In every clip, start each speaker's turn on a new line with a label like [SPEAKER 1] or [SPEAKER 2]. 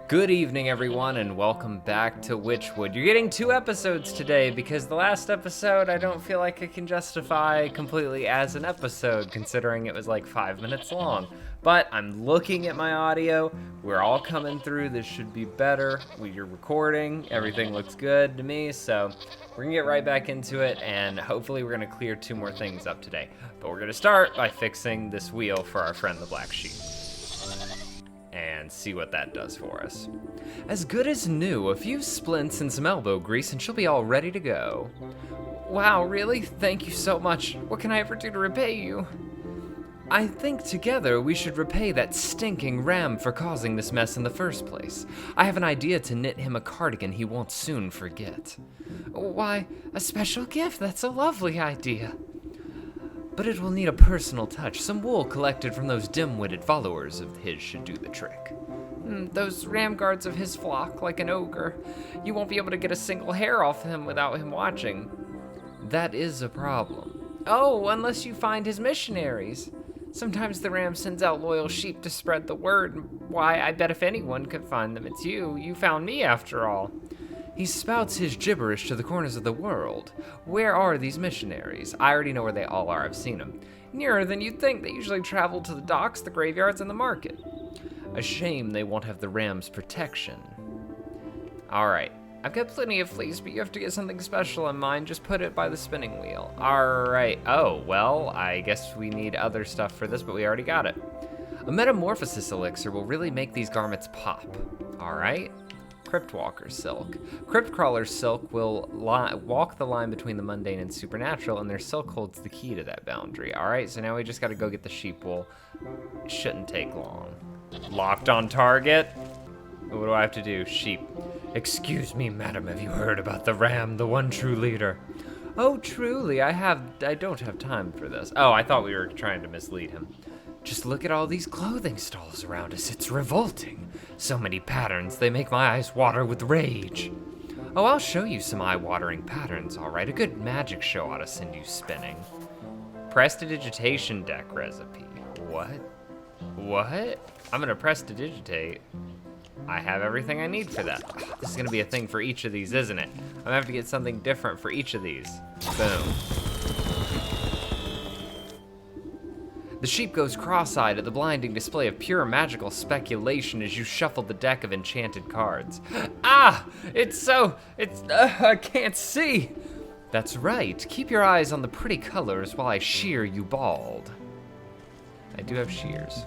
[SPEAKER 1] Good evening, everyone, and welcome back to Witchwood. You're getting 2 episodes today because the last episode I don't feel like I can justify completely as an episode, considering it was like 5 minutes long. But I'm looking at my audio. We're all coming through. This should be better. You're recording. Everything looks good to me, so we're gonna get right back into it, and hopefully we're gonna clear 2 more things up today. But we're gonna start by fixing this wheel for our friend the Black Sheep and see what that does for us. As good as new, a few splints and some elbow grease and she'll be all ready to go. Wow, really? Thank you so much. What can I ever do to repay you? I think together we should repay that stinking ram for causing this mess in the first place. I have an idea to knit him a cardigan he won't soon forget. Why, a special gift, that's a lovely idea. But it will need a personal touch. Some wool collected from those dim-witted followers of his should do the trick. Those ram guards of his flock, like an ogre. You won't be able to get a single hair off him without him watching. That is a problem. Oh, unless you find his missionaries. Sometimes the ram sends out loyal sheep to spread the word. Why, I bet if anyone could find them, it's you. You found me after all. He spouts his gibberish to the corners of the world. Where are these missionaries? I already know where they all are. I've seen them. Nearer than you'd think. They usually travel to the docks, the graveyards, and the market. A shame they won't have the ram's protection. All right. I've got plenty of fleece, but you have to get something special in mind. Just put it by the spinning wheel. All right. Oh, well, I guess we need other stuff for this, but we already got it. A metamorphosis elixir will really make these garments pop. All right. Crypt Walker Silk. Crypt Crawler Silk will walk the line between the mundane and supernatural, and their silk holds the key to that boundary. All right, so now we just gotta go get the sheep wool. It shouldn't take long. Locked on target. What do I have to do? Sheep. Excuse me, madam, have you heard about the ram, the one true leader? Oh, truly, I don't have time for this. Oh, I thought we were trying to mislead him. Just look at all these clothing stalls around us. It's revolting. So many patterns, they make my eyes water with rage. Oh, I'll show you some eye-watering patterns, all right? A good magic show ought to send you spinning. Prestidigitation deck recipe. What? What? I'm gonna prestidigitate. I have everything I need for that. This is gonna be a thing for each of these, isn't it? I'm gonna have to get something different for each of these. Boom. The sheep goes cross-eyed at the blinding display of pure magical speculation as you shuffle the deck of enchanted cards. Ah! I can't see! That's right, keep your eyes on the pretty colors while I shear you bald. I do have shears.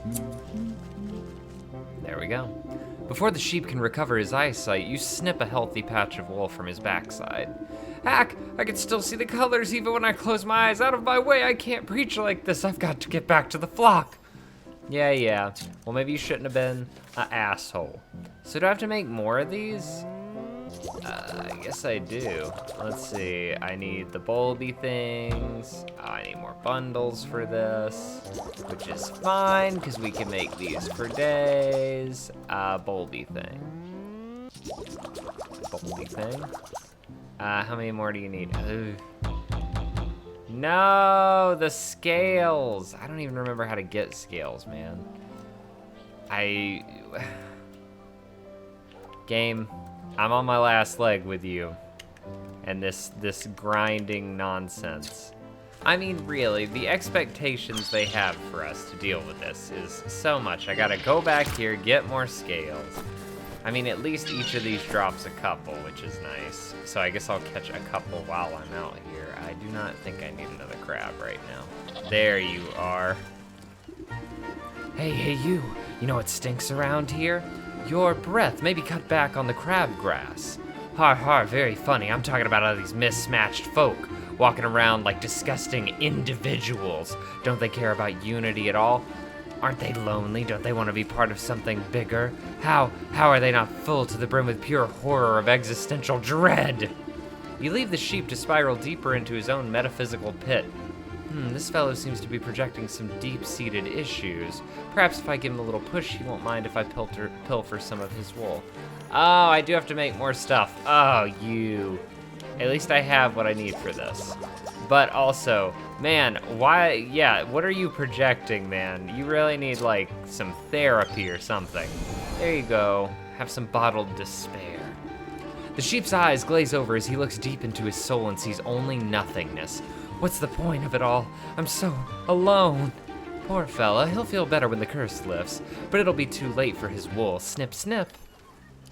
[SPEAKER 1] There we go. Before the sheep can recover his eyesight, you snip a healthy patch of wool from his backside. Hack, I can still see the colors even when I close my eyes. Out of my way, I can't preach like this. I've got to get back to the flock. Yeah. Well, maybe you shouldn't have been an asshole. So do I have to make more of these? I guess I do. Let's see, I need the bulby things. Oh, I need more bundles for this, which is fine, because we can make these for days. Bulby thing. Bulby thing. How many more do you need? No, the scales. I don't even remember how to get scales, man. Game, I'm on my last leg with you. And this grinding nonsense. I mean, really, the expectations they have for us to deal with this is so much. I gotta go back here, get more scales. I mean, at least each of these drops a couple, which is nice. So I guess I'll catch a couple while I'm out here. I do not think I need another crab right now. There you are. Hey, you. You know what stinks around here? Your breath. Maybe cut back on the crabgrass. Har, very funny. I'm talking about all these mismatched folk walking around like disgusting individuals. Don't they care about unity at all? Aren't they lonely? Don't they want to be part of something bigger? How are they not full to the brim with pure horror of existential dread? You leave the sheep to spiral deeper into his own metaphysical pit. This fellow seems to be projecting some deep-seated issues. Perhaps if I give him a little push, he won't mind if I pilfer some of his wool. Oh, I do have to make more stuff. Oh, you. At least I have what I need for this. But also, man, why, yeah, what are you projecting, man? You really need, like, some therapy or something. There you go. have some bottled despair. The sheep's eyes glaze over as he looks deep into his soul and sees only nothingness. What's the point of it all? I'm so alone. Poor fella, he'll feel better when the curse lifts, but it'll be too late for his wool. Snip, snip.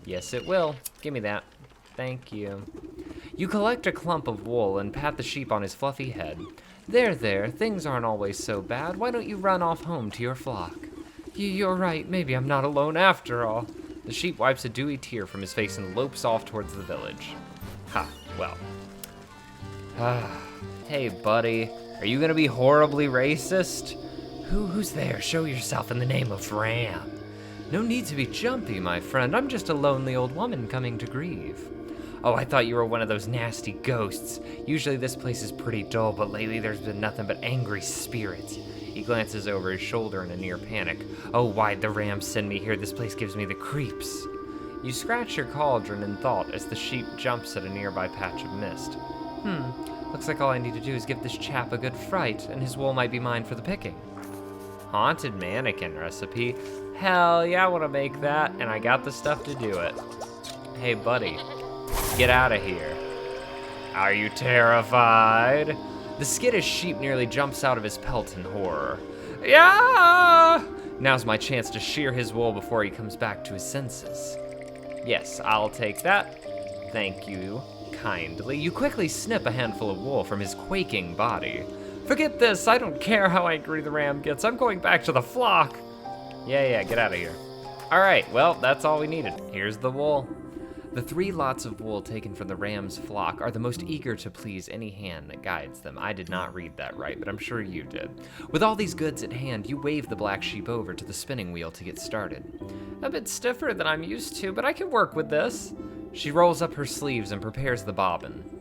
[SPEAKER 1] Yes, it will. Give me that. Thank you. You collect a clump of wool and pat the sheep on his fluffy head. There, things aren't always so bad. Why don't you run off home to your flock? You're right, maybe I'm not alone after all. The sheep wipes a dewy tear from his face and lopes off towards the village. Ha, well. Hey, buddy, are you gonna be horribly racist? Who's there? Show yourself in the name of Ram. No need to be jumpy, my friend. I'm just a lonely old woman coming to grieve. Oh, I thought you were one of those nasty ghosts. Usually this place is pretty dull, but lately there's been nothing but angry spirits. He glances over his shoulder in a near panic. Oh, why'd the Ram send me here? This place gives me the creeps. You scratch your cauldron in thought as the sheep jumps at a nearby patch of mist. Looks like all I need to do is give this chap a good fright, and his wool might be mine for the picking. Haunted mannequin recipe? Hell yeah, I want to make that, and I got the stuff to do it. Hey, buddy, get out of here. Are you terrified? The skittish sheep nearly jumps out of his pelt in horror. Yeah! Now's my chance to shear his wool before he comes back to his senses. Yes, I'll take that. Thank you kindly. You quickly snip a handful of wool from his quaking body. Forget this, I don't care how angry the Ram gets. I'm going back to the flock. Yeah, get out of here. All right, well, that's all we needed. Here's the wool. The 3 lots of wool taken from the Ram's flock are the most eager to please any hand that guides them. I did not read that right, but I'm sure you did. With all these goods at hand, you wave the black sheep over to the spinning wheel to get started. A bit stiffer than I'm used to, but I can work with this. She rolls up her sleeves and prepares the bobbin.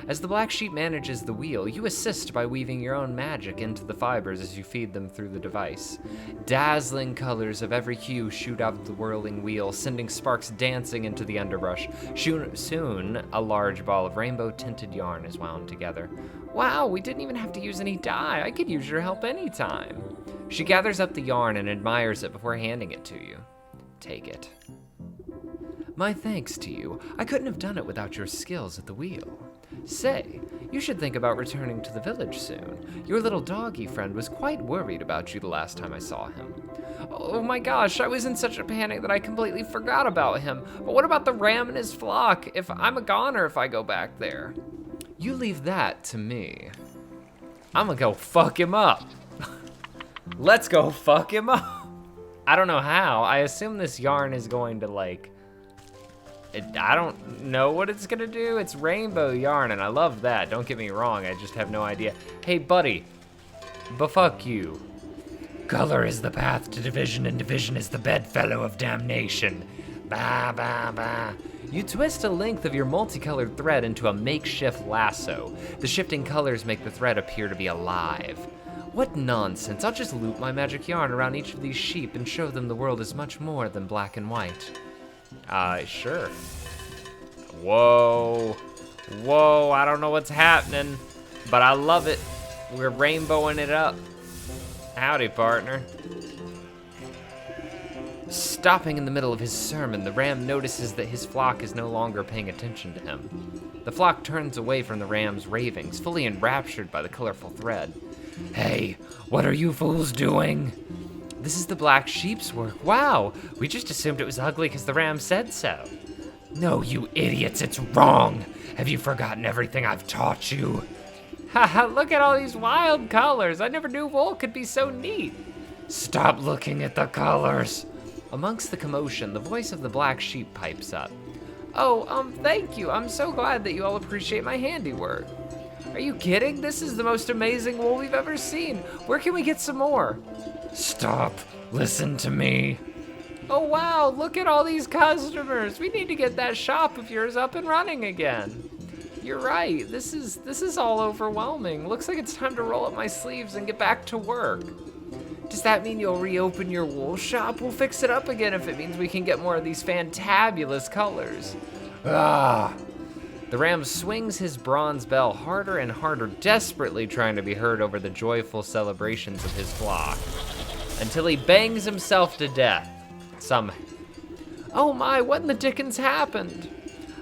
[SPEAKER 1] As the black sheep manages the wheel, you assist by weaving your own magic into the fibers as you feed them through the device. Dazzling colors of every hue shoot out of the whirling wheel, sending sparks dancing into the underbrush. Soon, a large ball of rainbow-tinted yarn is wound together. Wow, we didn't even have to use any dye. I could use your help anytime. She gathers up the yarn and admires it before handing it to you. Take it. My thanks to you. I couldn't have done it without your skills at the wheel. Say, you should think about returning to the village soon. Your little doggy friend was quite worried about you the last time I saw him. Oh my gosh, I was in such a panic that I completely forgot about him. But what about the Ram and his flock? I'm a goner if I go back there. You leave that to me. I'm gonna go fuck him up. Let's go fuck him up. I don't know how. I assume this yarn is going to I don't know what it's gonna do. It's rainbow yarn, and I love that. Don't get me wrong, I just have no idea. Hey, buddy, fuck you. Color is the path to division, and division is the bedfellow of damnation. Bah, bah, bah. You twist a length of your multicolored thread into a makeshift lasso. The shifting colors make the thread appear to be alive. What nonsense. I'll just loop my magic yarn around each of these sheep and show them the world is much more than black and white. Sure. Whoa, I don't know what's happening, but I love it. We're rainbowing it up. Howdy, partner. Stopping in the middle of his sermon, the Ram notices that his flock is no longer paying attention to him. The flock turns away from the Ram's ravings, fully enraptured by the colorful thread. Hey, what are you fools doing? This is the black sheep's work. Wow, we just assumed it was ugly because the Ram said so. No, you idiots, it's wrong. Have you forgotten everything I've taught you? Haha, look at all these wild colors. I never knew wool could be so neat. Stop looking at the colors. Amongst the commotion, the voice of the black sheep pipes up. Oh, thank you. I'm so glad that you all appreciate my handiwork. Are you kidding? This is the most amazing wool we've ever seen. Where can we get some more? Stop. Listen to me. Oh wow, look at all these customers. We need to get that shop of yours up and running again. You're right, this is all overwhelming. Looks like it's time to roll up my sleeves and get back to work. Does that mean you'll reopen your wool shop? We'll fix it up again if it means we can get more of these fantabulous colors. Ah. The Ram swings his bronze bell harder and harder, desperately trying to be heard over the joyful celebrations of his flock, until he bangs himself to death. Oh my, what in the dickens happened?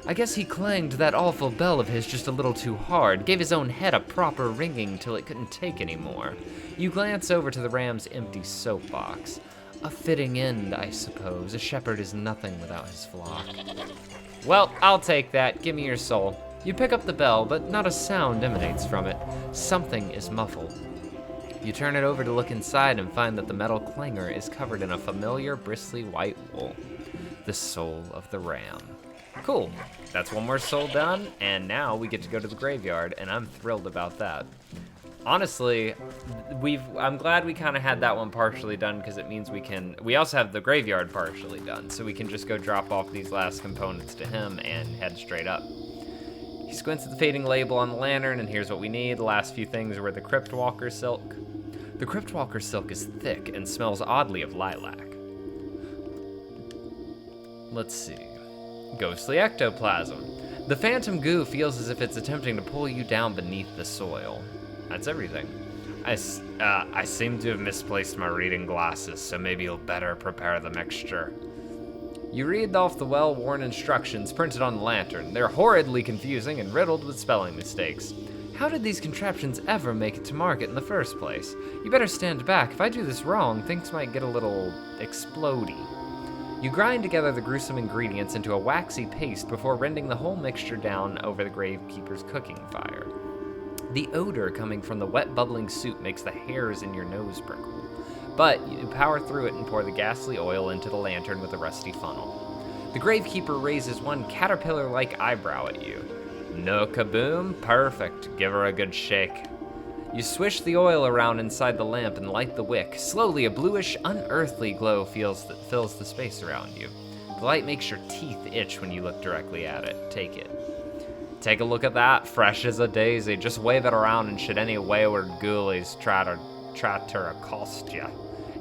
[SPEAKER 1] I guess he clanged that awful bell of his just a little too hard, gave his own head a proper ringing till it couldn't take anymore. You glance over to the ram's empty soapbox. A fitting end, I suppose. A shepherd is nothing without his flock. Well, I'll take that. Give me your soul. You pick up the bell, but not a sound emanates from it. Something is muffled. You turn it over to look inside and find that the metal clanger is covered in a familiar bristly white wool. The soul of the ram. Cool. That's one more soul done, and now we get to go to the graveyard, and I'm thrilled about that. Honestly, I'm glad we kind of had that one partially done, because it means we also have the graveyard partially done, so we can just go drop off these last components to him and head straight up. He squints at the fading label on the lantern, and here's what we need. The last few things were the Crypt Walker silk. The Crypt Walker silk is thick and smells oddly of lilac. Let's see. Ghostly ectoplasm. The phantom goo feels as if it's attempting to pull you down beneath the soil. That's everything. I seem to have misplaced my reading glasses, so maybe you'll better prepare the mixture. You read off the well-worn instructions printed on the lantern. They're horridly confusing and riddled with spelling mistakes. How did these contraptions ever make it to market in the first place? You better stand back. If I do this wrong, things might get a little explodey. You grind together the gruesome ingredients into a waxy paste before rending the whole mixture down over the gravekeeper's cooking fire. The odor coming from the wet bubbling soup makes the hairs in your nose prickle, but you power through it and pour the ghastly oil into the lantern with a rusty funnel. The gravekeeper raises one caterpillar-like eyebrow at you. No kaboom? Perfect. Give her a good shake. You swish the oil around inside the lamp and light the wick. Slowly, a bluish, unearthly glow fills the space around you. The light makes your teeth itch when you look directly at it. Take it. Take a look at that, fresh as a daisy. Just wave it around, and should any wayward ghoulies try to accost you,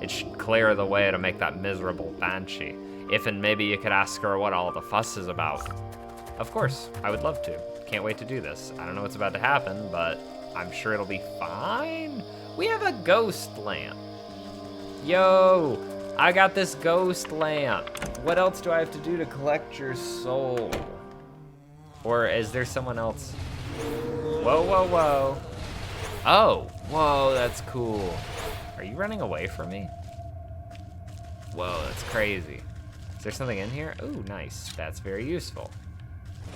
[SPEAKER 1] it should clear the way to make that miserable Banshee. If and maybe you could ask her what all the fuss is about. Of course, I would love to. Can't wait to do this. I don't know what's about to happen, but I'm sure it'll be fine. We have a ghost lamp. Yo, I got this ghost lamp. What else do I have to do to collect your soul? Or is there someone else? Whoa, whoa, whoa. Oh, whoa, that's cool. Are you running away from me? Whoa, that's crazy. Is there something in here? Ooh, nice. That's very useful.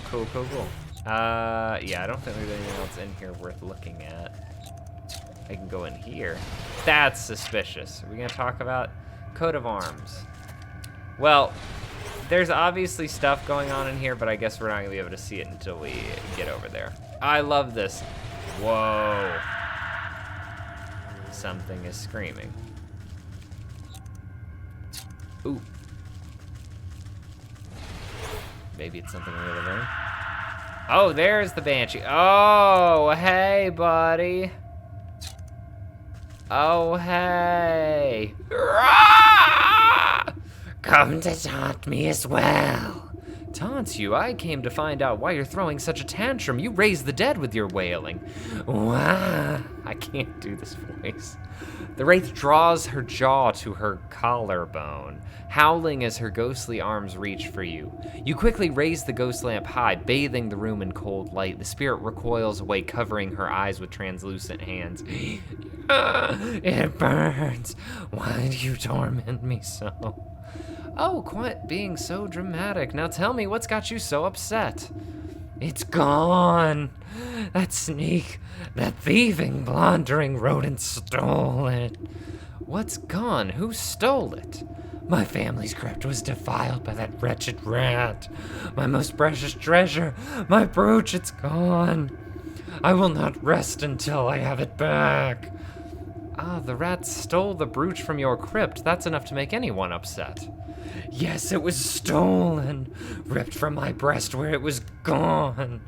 [SPEAKER 1] Cool, cool, cool. Yeah, I don't think there's anything else in here worth looking at. I can go in here. That's suspicious. Are we gonna talk about coat of arms? Well, there's obviously stuff going on in here, but I guess we're not gonna be able to see it until we get over there. I love this. Whoa. Something is screaming. Ooh. Maybe it's something in the other room. Oh, there's the Banshee. Oh, hey, buddy. Oh, hey. Come to taunt me as well. Taunt you? I came to find out why you're throwing such a tantrum. You raise the dead with your wailing. Wah. I can't do this voice. The wraith draws her jaw to her collarbone, howling as her ghostly arms reach for you. You quickly raise the ghost lamp high, bathing the room in cold light. The spirit recoils away, covering her eyes with translucent hands. It burns. Why do you torment me so? Oh, quit being so dramatic. Now tell me, what's got you so upset? It's gone. That sneak, that thieving, blundering rodent stole it. What's gone? Who stole it? My family's crypt was defiled by that wretched rat. My most precious treasure, my brooch, it's gone. I will not rest until I have it back. Ah, the rat stole the brooch from your crypt. That's enough to make anyone upset. Yes, it was stolen, ripped from my breast where it was gone.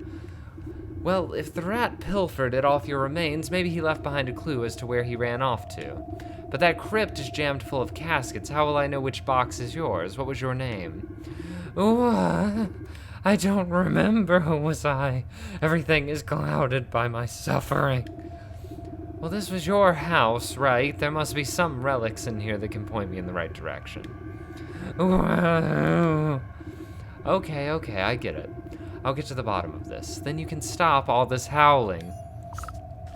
[SPEAKER 1] Well, if the rat pilfered it off your remains, maybe he left behind a clue as to where he ran off to. But that crypt is jammed full of caskets. How will I know which box is yours? What was your name? What? I don't remember. Who was I? Everything is clouded by my suffering. Well, this was your house, right? There must be some relics in here that can point me in the right direction. Okay, I get it. I'll get to the bottom of this. Then you can stop all this howling.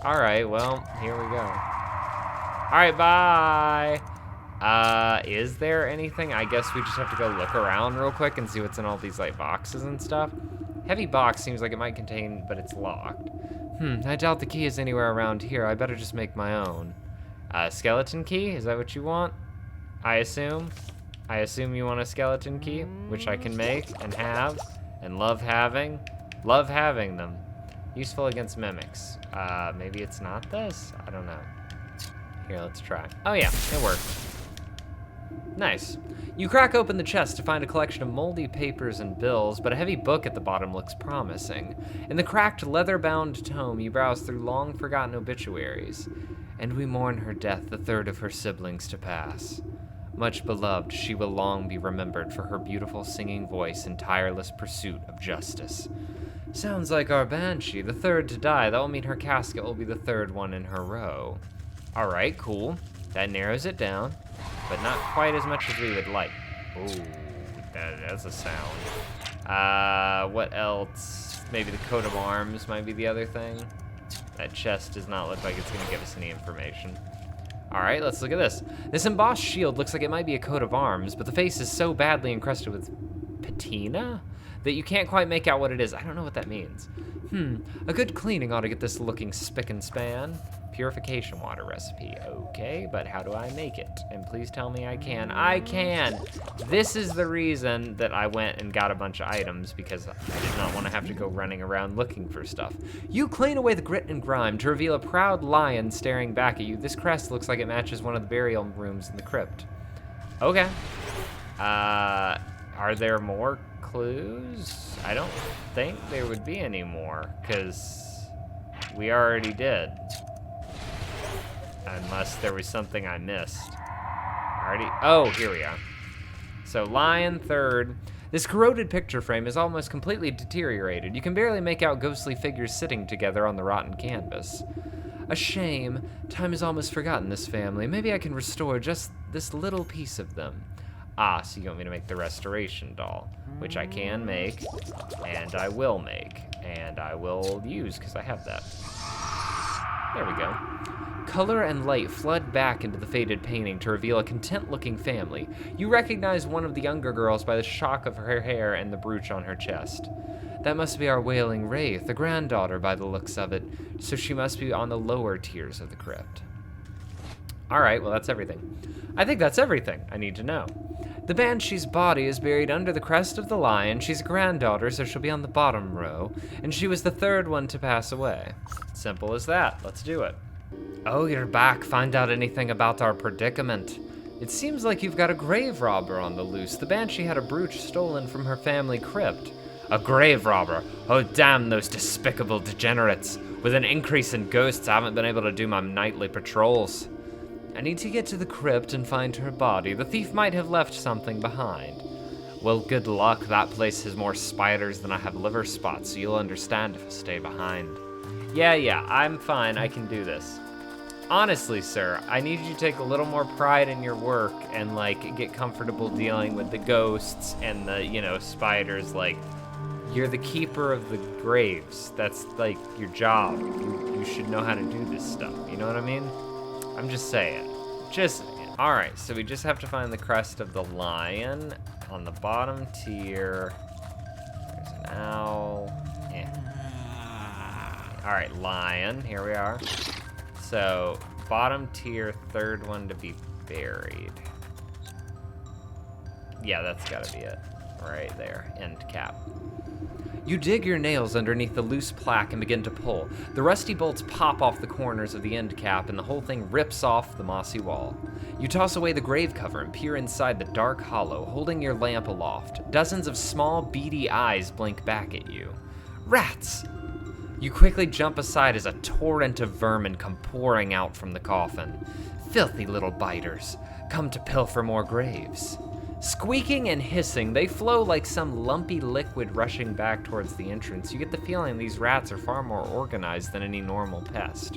[SPEAKER 1] All right, well, here we go. All right, bye. Is there anything? I guess we just have to go look around real quick and see what's in all these, like, boxes and stuff. Heavy box seems like it might contain, but it's locked. I doubt the key is anywhere around here. I better just make my own. Skeleton key? Is that what you want? I assume? I assume you want a skeleton key, which I can make and have and love having. Love having them. Useful against mimics. Maybe it's not this? I don't know. Here, let's try. Oh yeah, it worked. Nice. You crack open the chest to find a collection of moldy papers and bills, but a heavy book at the bottom looks promising. In the cracked, leather-bound tome, you browse through long-forgotten obituaries. And we mourn her death, the third of her siblings to pass. Much beloved, she will long be remembered for her beautiful singing voice and tireless pursuit of justice. Sounds like our Banshee, the third to die. That will mean her casket will be the third one in her row. All right, cool. That narrows it down, but not quite as much as we would like. Ooh, that's a sound. What else? Maybe the coat of arms might be the other thing. That chest does not look like it's gonna give us any information. All right, let's look at this. This embossed shield looks like it might be a coat of arms, but the face is so badly encrusted with patina that you can't quite make out what it is. I don't know what that means. A good cleaning ought to get this looking spick and span. Purification water recipe, okay, but how do I make it? And please tell me I can. I can! This is the reason that I went and got a bunch of items, because I did not want to have to go running around looking for stuff. You clean away the grit and grime to reveal a proud lion staring back at you. This crest looks like it matches one of the burial rooms in the crypt. Okay. Are there more clues? I don't think there would be any more, because we already did. Unless there was something I missed. Oh, here we are. So, lion third. This corroded picture frame is almost completely deteriorated. You can barely make out ghostly figures sitting together on the rotten canvas. A shame. Time has almost forgotten this family. Maybe I can restore just this little piece of them. Ah, so you want me to make the restoration doll, which I can make, and I will make, and I will use, because I have that. There we go. Color and light flood back into the faded painting to reveal a content-looking family. You recognize one of the younger girls by the shock of her hair and the brooch on her chest. That must be our wailing Wraith, the granddaughter by the looks of it, so she must be on the lower tiers of the crypt. All right, well, that's everything. I think that's everything I need to know. The Banshee's body is buried under the crest of the lion. She's a granddaughter, so she'll be on the bottom row, and she was the third one to pass away. Simple as that. Let's do it. Oh, you're back. Find out anything about our predicament. It seems like you've got a grave robber on the loose. The Banshee had a brooch stolen from her family crypt. A grave robber? Oh, damn those despicable degenerates. With an increase in ghosts, I haven't been able to do my nightly patrols. I need to get to the crypt and find her body. The thief might have left something behind. Well, good luck. That place has more spiders than I have liver spots, so you'll understand if I stay behind. Yeah, I'm fine. I can do this. Honestly, sir, I need you to take a little more pride in your work and, like, get comfortable dealing with the ghosts and the, spiders. Like, you're the keeper of the graves. That's, like, your job. You should know how to do this stuff. You know what I mean? I'm just saying. All right, so we just have to find the crest of the lion on the bottom tier. There's an owl. All right, lion, here we are. So, bottom tier, third one to be buried. Yeah, that's gotta be it. Right there, end cap. You dig your nails underneath the loose plaque and begin to pull. The rusty bolts pop off the corners of the end cap and the whole thing rips off the mossy wall. You toss away the grave cover and peer inside the dark hollow, holding your lamp aloft. Dozens of small, beady eyes blink back at you. Rats! You quickly jump aside as a torrent of vermin come pouring out from the coffin. Filthy little biters, come to pilfer more graves. Squeaking and hissing, they flow like some lumpy liquid rushing back towards the entrance. You get the feeling these rats are far more organized than any normal pest.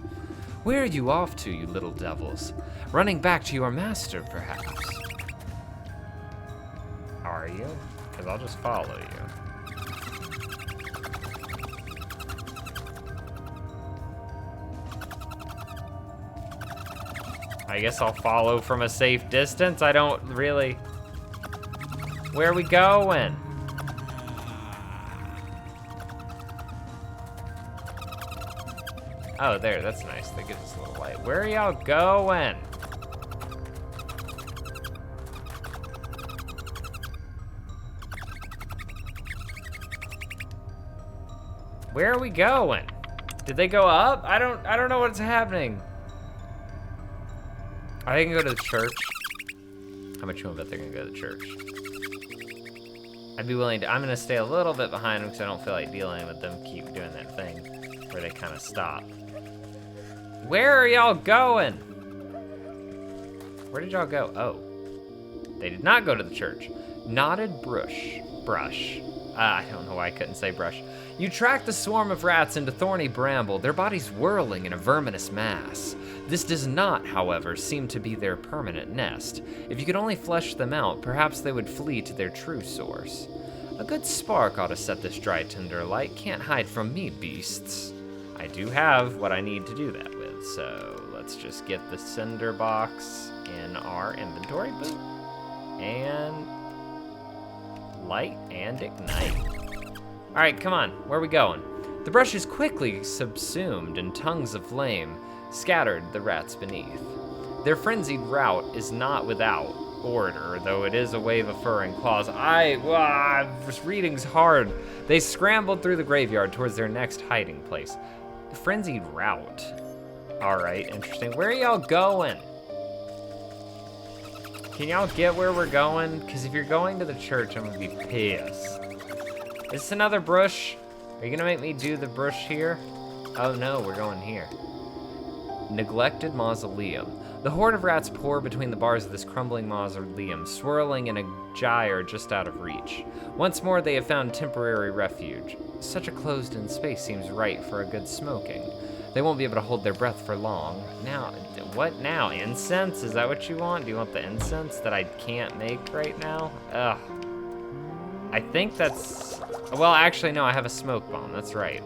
[SPEAKER 1] Where are you off to, you little devils? Running back to your master, perhaps? are you? Because I'll just follow you. I guess I'll follow from a safe distance. I don't really... Where are we going? Oh, there, that's nice. That gives us a little light. Where are y'all going? Where are we going? Did they go up? I don't know what's happening. I can go to the church. How much you bet they're gonna go to the church? I'd be willing to, I'm gonna stay a little bit behind them because I don't feel like dealing with them keep doing that thing where they kind of stop. Where are y'all going? Where did y'all go? Oh, they did not go to the church. Knotted brush. I don't know why I couldn't say brush. You track the swarm of rats into thorny bramble, their bodies whirling in a verminous mass. This does not, however, seem to be their permanent nest. If you could only flesh them out, perhaps they would flee to their true source. A good spark ought to set this dry tinder light. Can't hide from me, beasts. I do have what I need to do that with, so let's just get the cinder box in our inventory boot. And light and ignite. All right, come on, where are we going? The brush is quickly subsumed and tongues of flame scattered the rats beneath. Their frenzied rout is not without order, though it is a wave of fur and claws. This reading's hard. They scrambled through the graveyard towards their next hiding place. Frenzied rout. All right, interesting. Where are y'all going? Can y'all get where we're going? Because if you're going to the church, I'm gonna be pissed. Is this another brush? Are you gonna make me do the brush here? Oh no, we're going here. Neglected Mausoleum. The horde of rats pour between the bars of this crumbling mausoleum, swirling in a gyre just out of reach. Once more, they have found temporary refuge. Such a closed-in space seems right for a good smoking. They won't be able to hold their breath for long. Now, what now? Incense? Is that what you want? Do you want the incense that I can't make right now? Ugh. I think that's... Well, actually, no, I have a smoke bomb. That's right.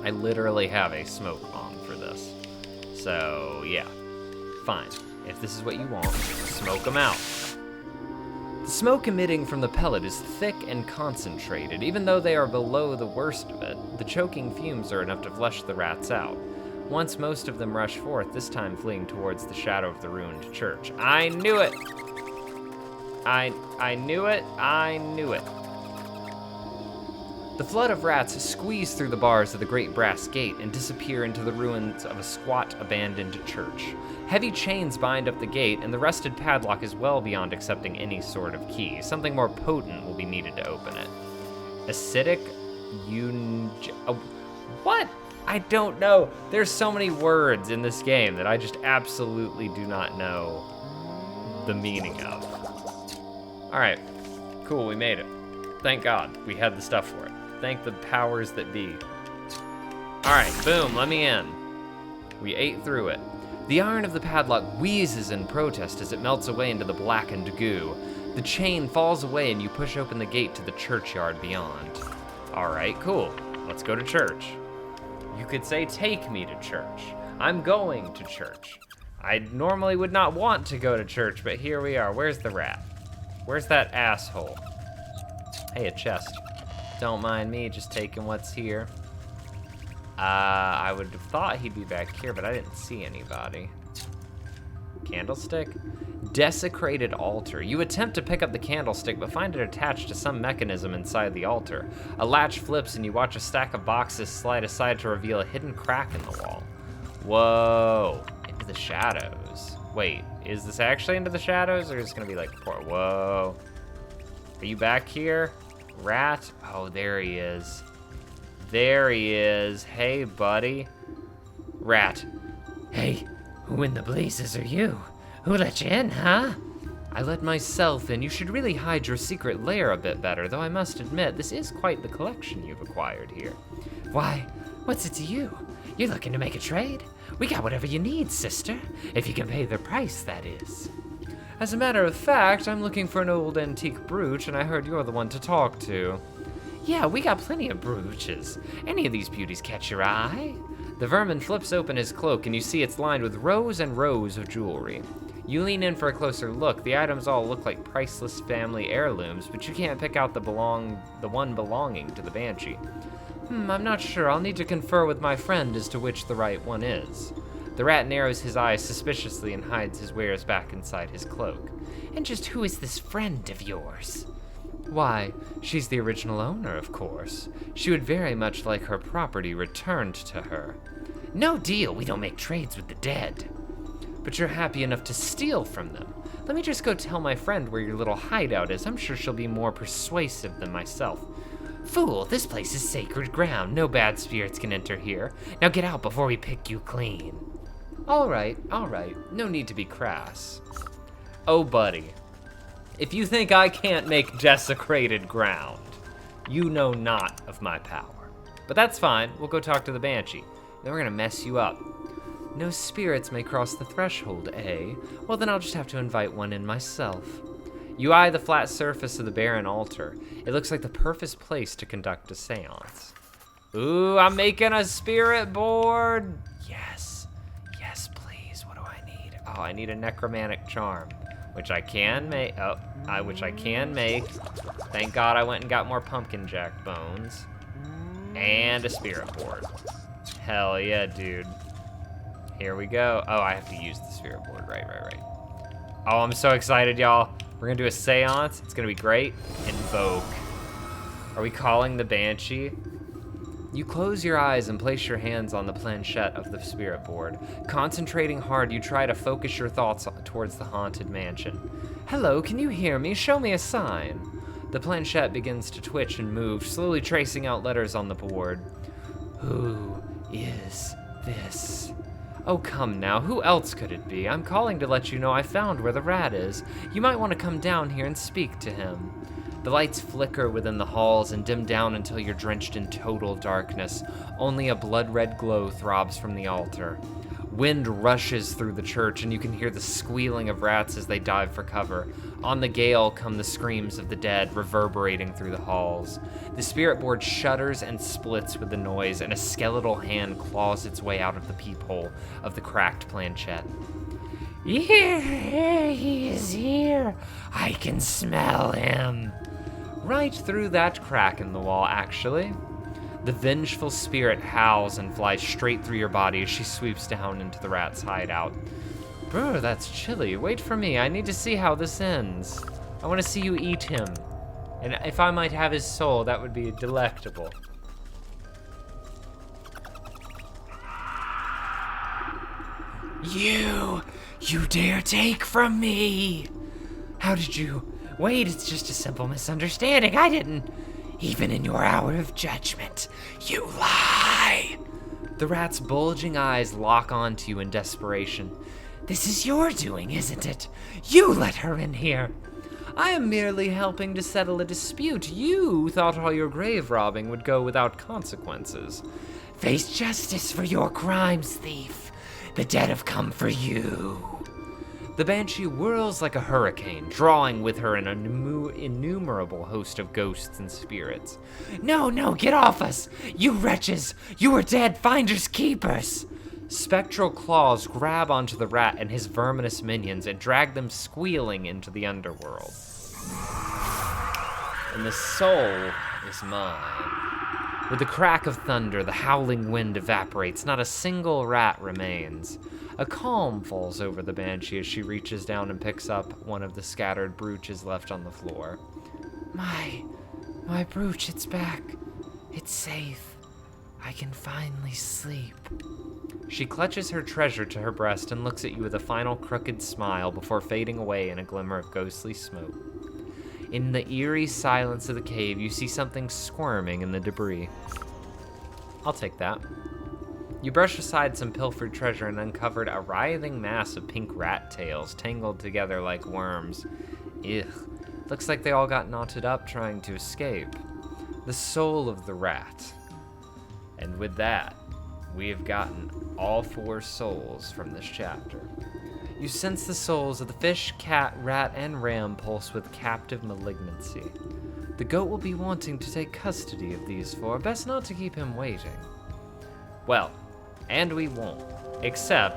[SPEAKER 1] I literally have a smoke bomb for this. So, yeah. Fine. If this is what you want, smoke them out. The smoke emitting from the pellet is thick and concentrated. Even though they are below the worst of it, the choking fumes are enough to flush the rats out. Once most of them rush forth, this time fleeing towards the shadow of the ruined church. I knew it! I knew it. I knew it. The flood of rats squeeze through the bars of the great brass gate and disappear into the ruins of a squat, abandoned church. Heavy chains bind up the gate, and the rusted padlock is well beyond accepting any sort of key. Something more potent will be needed to open it. Acidic what? I don't know. There's so many words in this game that I just absolutely do not know the meaning of. All right, cool, we made it. Thank God we had the stuff for it. Thank the powers that be. All right, boom, let me in. We ate through it. The iron of the padlock wheezes in protest as it melts away into the blackened goo. The chain falls away and you push open the gate to the churchyard beyond. All right, cool, let's go to church. You could say, take me to church. I'm going to church. I normally would not want to go to church, but here we are. Where's the rat? Where's that asshole? Hey, a chest. Don't mind me just taking what's here. I would have thought he'd be back here, but I didn't see anybody. Candlestick? Desecrated altar. You attempt to pick up the candlestick, but find it attached to some mechanism inside the altar. A latch flips and you watch a stack of boxes slide aside to reveal a hidden crack in the wall. Whoa, into the shadows. Wait, is this actually into the shadows, or is it gonna be like, whoa. Are you back here? Rat? Oh, there he is. There he is. Hey, buddy. Rat. Hey, who in the blazes are you? Who let you in, huh? I let myself in. You should really hide your secret lair a bit better, though I must admit, this is quite the collection you've acquired here. Why, what's it to you? You're looking to make a trade? We got whatever you need, sister. If you can pay the price, that is. As a matter of fact, I'm looking for an old antique brooch, and I heard you're the one to talk to. Yeah, we got plenty of brooches. Any of these beauties catch your eye? The vermin flips open his cloak, and you see it's lined with rows and rows of jewelry. You lean in for a closer look. The items all look like priceless family heirlooms, but you can't pick out the one belonging to the Banshee. I'm not sure. I'll need to confer with my friend as to which the right one is. The rat narrows his eyes suspiciously and hides his wares back inside his cloak. And just who is this friend of yours? Why, she's the original owner, of course. She would very much like her property returned to her. No deal. We don't make trades with the dead. But you're happy enough to steal from them. Let me just go tell my friend where your little hideout is. I'm sure she'll be more persuasive than myself. Fool, this place is sacred ground. No bad spirits can enter here. Now get out before we pick you clean. All right. No need to be crass. Oh, buddy. If you think I can't make desecrated ground, you know not of my power. But that's fine. We'll go talk to the Banshee. Then we're gonna mess you up. No spirits may cross the threshold, eh? Well, then I'll just have to invite one in myself. You eye the flat surface of the barren altar. It looks like the perfect place to conduct a seance. Ooh, I'm making a spirit board. Yes, please. What do I need? Oh, I need a necromantic charm, which I can make. Which I can make. Thank God I went and got more pumpkin jack bones. And a spirit board. Hell yeah, dude. Here we go. Oh, I have to use the spirit board. Right. Oh, I'm so excited, y'all. We're gonna do a seance. It's gonna be great. Invoke. Are we calling the Banshee? You close your eyes and place your hands on the planchette of the spirit board. Concentrating hard, you try to focus your thoughts towards the haunted mansion. Hello, can you hear me? Show me a sign. The planchette begins to twitch and move, slowly tracing out letters on the board. Who is this? Oh, come now, who else could it be? I'm calling to let you know I found where the rat is. You might want to come down here and speak to him. The lights flicker within the halls and dim down until you're drenched in total darkness. Only a blood-red glow throbs from the altar. Wind rushes through the church, and you can hear the squealing of rats as they dive for cover. On the gale come the screams of the dead, reverberating through the halls. The spirit board shudders and splits with the noise, and a skeletal hand claws its way out of the peephole of the cracked planchette. Here, he is here. I can smell him. Right through that crack in the wall, actually. The vengeful spirit howls and flies straight through your body as she sweeps down into the rat's hideout. Brr, that's chilly. Wait for me. I need to see how this ends. I want to see you eat him. And if I might have his soul, that would be delectable. You dare take from me? How did you? Wait, it's just a simple misunderstanding. I didn't. Even in your hour of judgment, you lie. The rat's bulging eyes lock onto you in desperation. This is your doing, isn't it? You let her in here. I am merely helping to settle a dispute. You thought all your grave robbing would go without consequences. Face justice for your crimes, thief. The dead have come for you. The Banshee whirls like a hurricane, drawing with her an innumerable host of ghosts and spirits. No, get off us! You wretches! You are dead, finders keepers! Spectral claws grab onto the rat and his verminous minions and drag them squealing into the underworld. And the soul is mine. With the crack of thunder, the howling wind evaporates. Not a single rat remains. A calm falls over the Banshee as she reaches down and picks up one of the scattered brooches left on the floor. My brooch, it's back. It's safe. I can finally sleep. She clutches her treasure to her breast and looks at you with a final crooked smile before fading away in a glimmer of ghostly smoke. In the eerie silence of the cave, you see something squirming in the debris. I'll take that. You brush aside some pilfered treasure and uncovered a writhing mass of pink rat tails tangled together like worms. Ugh. Looks like they all got knotted up trying to escape. The soul of the rat. And with that, we have gotten all 4 souls from this chapter. You sense the souls of the fish, cat, rat, and ram pulse with captive malignancy. The goat will be wanting to take custody of these four. Best not to keep him waiting. Well, and we won't. Except,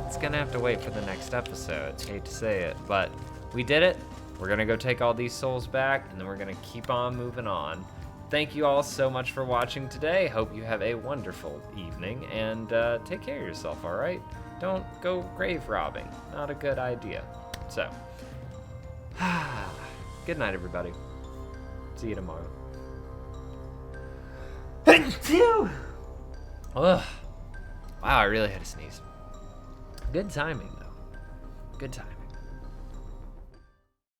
[SPEAKER 1] it's gonna have to wait for the next episode. Hate to say it, but we did it. We're gonna go take all these souls back, and then we're gonna keep on moving on. Thank you all so much for watching today. Hope you have a wonderful evening, and take care of yourself, all right? Don't go grave robbing. Not a good idea. So, good night, everybody. See you tomorrow. Ugh. Wow, I really had to sneeze. Good timing, though. Good timing.